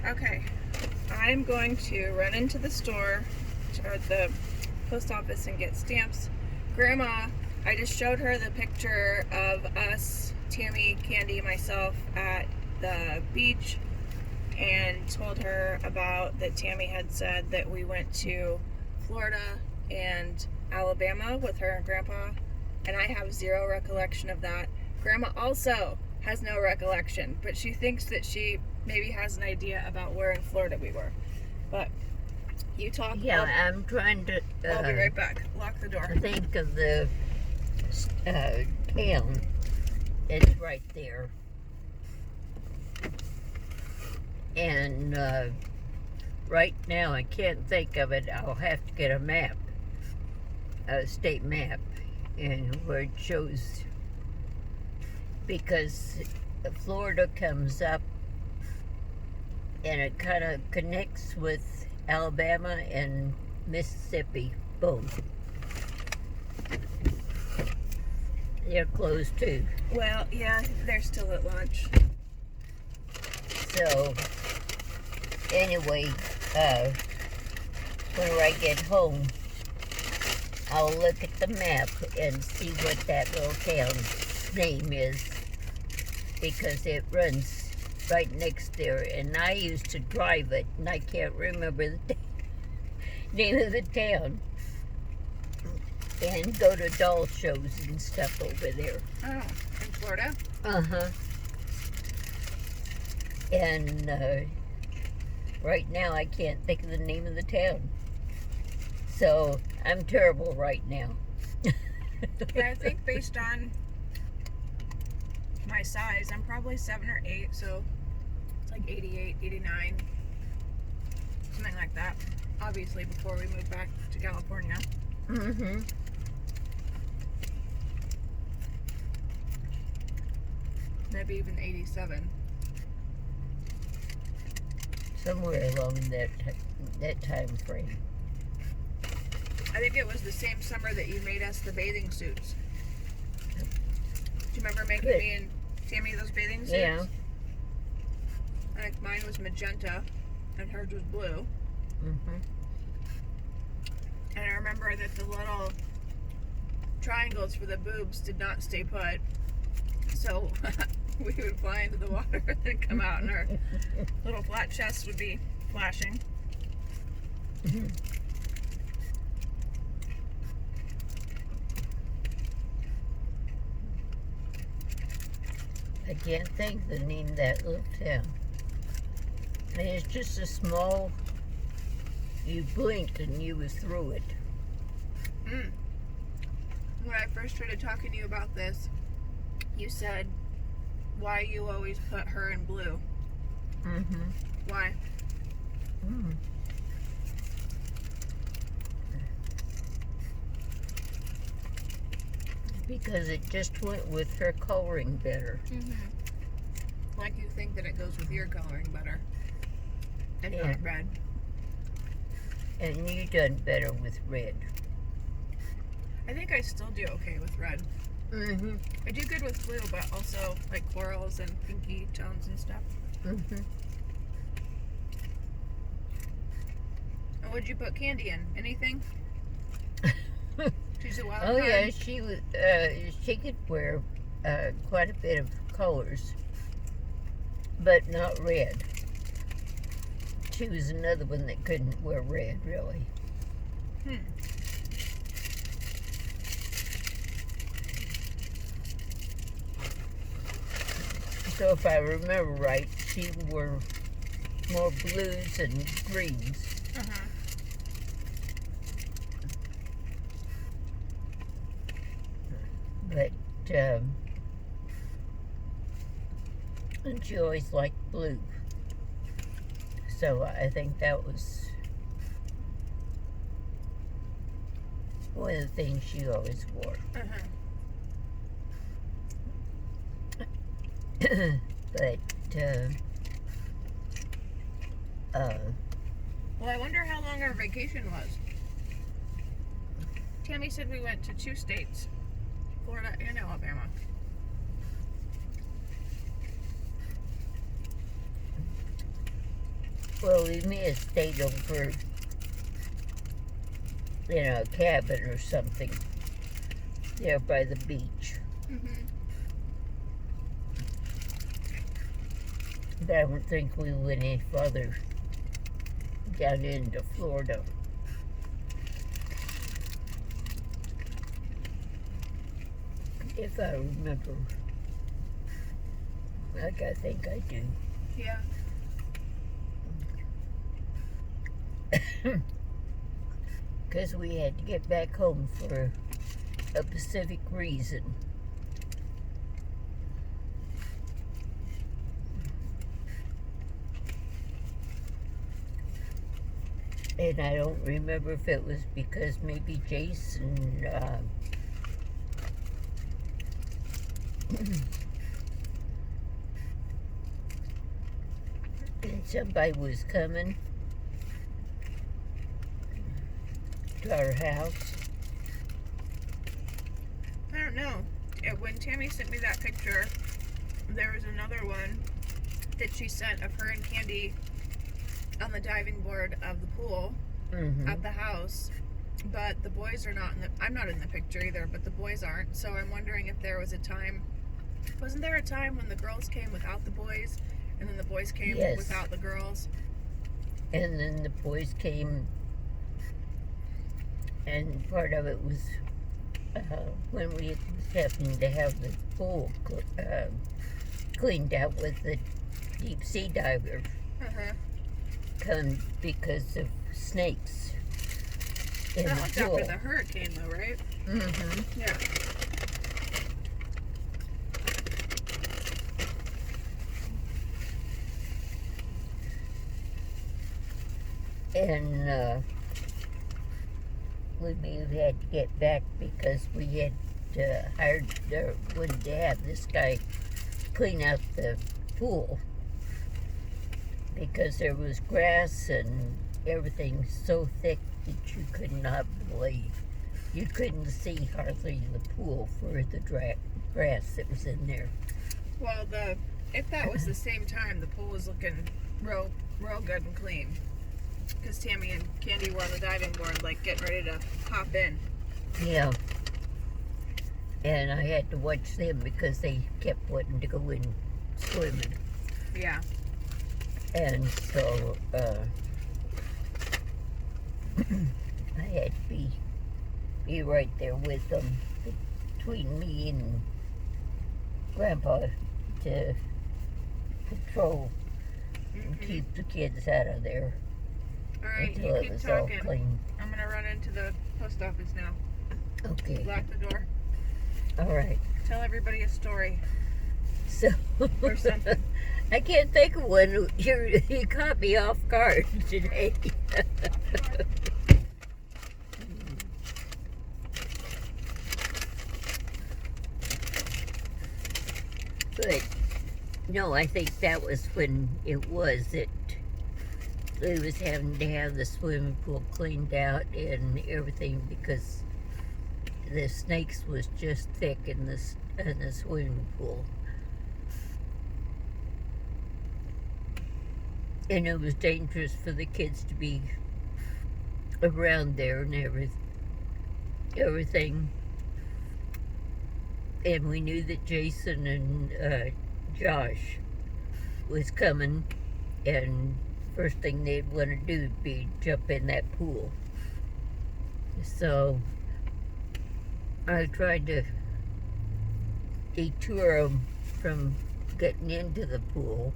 Okay, I'm going to run into the store or the post office and get stamps. Grandma, I just showed her the picture of us, Tammy, Candy, myself at the beach, and told her about that Tammy had said that we went to Florida and Alabama with her and Grandpa, and I have zero recollection of that. Grandma also has no recollection, but she thinks that she maybe has an idea about where in Florida we were. But you talk. Yeah, I'm trying to. I'll be right back. Lock the door. Think of the town. It's right there, and right now I can't think of it. I'll have to get a map, a state map, and where it shows, because Florida comes up and it kind of connects with Alabama and Mississippi both. They're closed too. Well, yeah, they're still at lunch. So, anyway, whenever I get home, I'll look at the map and see what that little town's name is, because it runs right next there, and I used to drive it, and I can't remember the name of the town, and go to doll shows and stuff over there. Oh, in Florida? Uh-huh. And right now I can't think of the name of the town. So I'm terrible right now. Yeah, I think based on my size, I'm probably 7 or 8, so it's like 88, 89, something like that. Obviously, before we moved back to California. Mm-hmm. Maybe even 87. Somewhere along that time frame. I think it was the same summer that you made us the bathing suits. Do you remember making Good. me and Tammy those bathing suits? Yeah. I think mine was magenta and hers was blue. Mm-hmm. And I remember that the little triangles for the boobs did not stay put. So we would fly into the water and come out, and our little flat chests would be flashing. Mm-hmm. I can't think of the name of that little town. And it's just a small, you blinked and you was through it. When I first started talking to you about this, you said why you always put her in blue. Mm-hmm. Why? Mm. Because it just went with her coloring better. Like you think that it goes with your coloring better. And Yeah. not red. And you done better with red. I think I still do okay with red. Mm-hmm. I do good with blue, but also like corals and pinky tones and stuff. Mm-hmm. And what'd you put Candy in? Anything? She's a wild Oh card. yeah, she was. She could wear quite a bit of colors, but not red. She was another one that couldn't wear red, really. So if I remember right, she wore more blues and greens. But and she always liked blue. So I think that was one of the things she always wore. But Well, I wonder how long our vacation was. Tammy said we went to 2 states, Florida and Alabama. Well, we may have stayed over in a cabin or something there by the beach. Mm-hmm. But I don't think we went any farther down into Florida. If I remember. Like I think I do. Yeah. Because we had to get back home for a specific reason. And I don't remember if it was because maybe Jason and somebody was coming to our house. I don't know. When Tammy sent me that picture, there was another one that she sent of her and Candy on the diving board of the pool at the house. But the boys are not in the... I'm not in the picture either, but the boys aren't. So I'm wondering if there was a time... Wasn't there a time when the girls came without the boys, and then the boys came Yes. without the girls? And then the boys came, and part of it was when we happened to have the pool cleaned out with the deep sea diver come because of snakes in That the was pool. after the hurricane, though, right? Mm-hmm. Yeah. And we may have had to get back because we had wanted to have this guy clean out the pool because there was grass and everything so thick that you could not believe. You couldn't see hardly the pool for the grass that was in there. Well, if that was the same time, the pool was looking real good and clean. Because Tammy and Candy were on the diving board, like getting ready to hop in. Yeah. And I had to watch them because they kept wanting to go in swimming. Yeah. And so I had to be right there with them, between me and Grandpa, to patrol and keep the kids out of there Alright, until you it keep was all talking. clean. I'm gonna run into the post office now. Okay. Lock the door. All right. Tell everybody a story. So Or something. I can't think of one. You caught me off guard today. But no, I think that was when it was that we was having to have the swimming pool cleaned out and everything because the snakes was just thick in the swimming pool. And it was dangerous for the kids to be around there and everything. And we knew that Jason and Josh was coming, and first thing they'd want to do would be jump in that pool. So I tried to detour them from getting into the pool,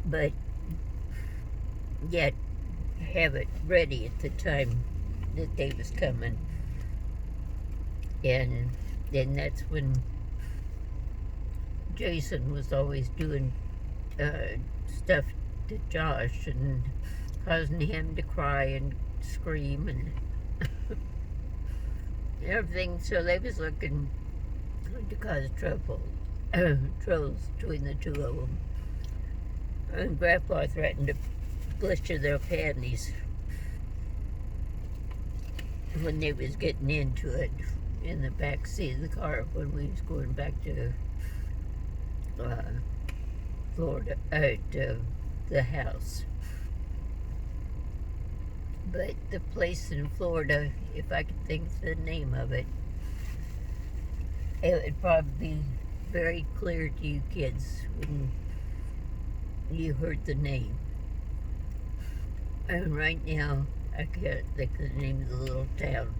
but yet have it ready at the time that they was coming. And then that's when Jason was always doing stuff to Josh and causing him to cry and scream and everything. So they was looking to cause troubles between the two of them. And Grandpa threatened to blister their panties when they was getting into it in the back seat of the car when we was going back to Florida, the house. But the place in Florida, if I could think of the name of it, it would probably be very clear to you kids when you heard the name. And right now, I can't think of the name of the little town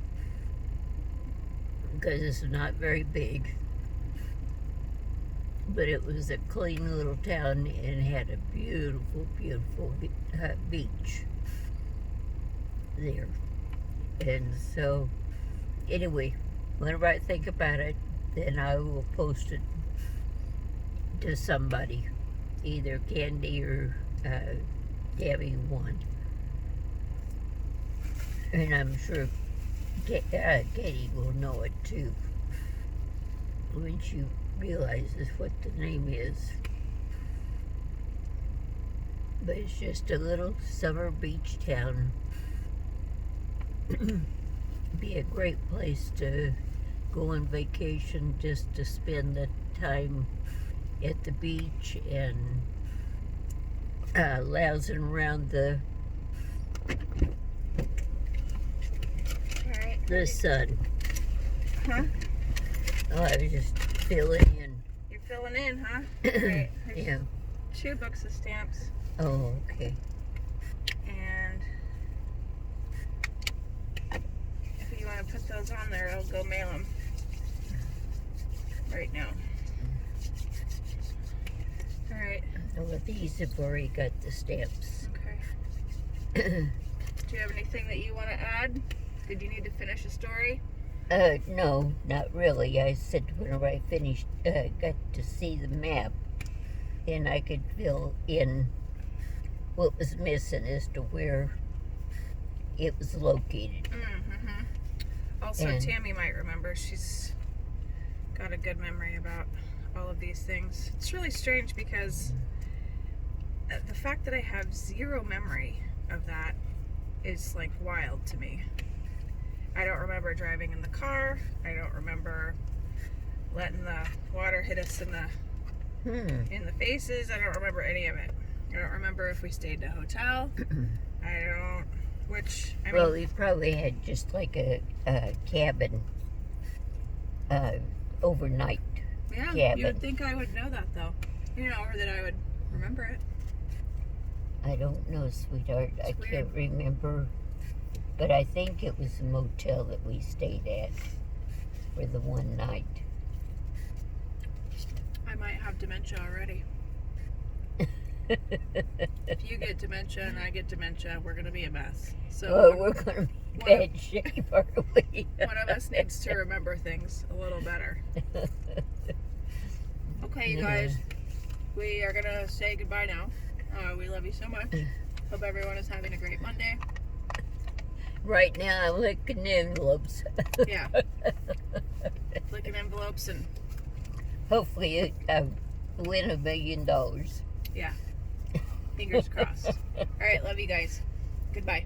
because it's not very big. But it was a clean little town and had a beautiful, beautiful beach there. And so, anyway, whenever I think about it, then I will post it to somebody, either Candy or Gabby one. And I'm sure Katie will know it too when she realizes what the name is. But it's just a little summer beach town. Be a great place to go on vacation, just to spend the time at the beach and lounging around the sun. Huh? Oh, I was just filling in. You're filling in, huh? Right. Yeah. 2 books of stamps. Oh, okay. And if you want to put those on there, I'll go mail them right now. All right. Well, these have already got the stamps. Okay. Do you have anything that you want to add? Did you need to finish a story? No, not really. I said whenever I finished, got to see the map, and I could fill in what was missing as to where it was located. Mm-hmm. Also, And Tammy might remember. She's got a good memory about all of these things. It's really strange because the fact that I have zero memory of that is like wild to me. I don't remember driving in the car. I don't remember letting the water hit us in the faces. I don't remember any of it. I don't remember if we stayed in a hotel. I don't. Well, we probably had just like a cabin, overnight yeah, cabin. you would think I would know that though. You know, or that I would remember it. I don't know, sweetheart. I It's can't remember. But I think it was a motel that we stayed at for the one night. I might have dementia already. If you get dementia and I get dementia, we're going to be a mess. So Oh, we're going to be in bad shape, aren't we? one of us needs to remember things a little better. Okay, you guys, we are going to say goodbye now. We love you so much. Hope everyone is having a great Monday. Right now, I'm licking envelopes. Yeah. Licking envelopes and Hopefully, I win $1 million. yeah. Fingers crossed. All right, love you guys. Goodbye.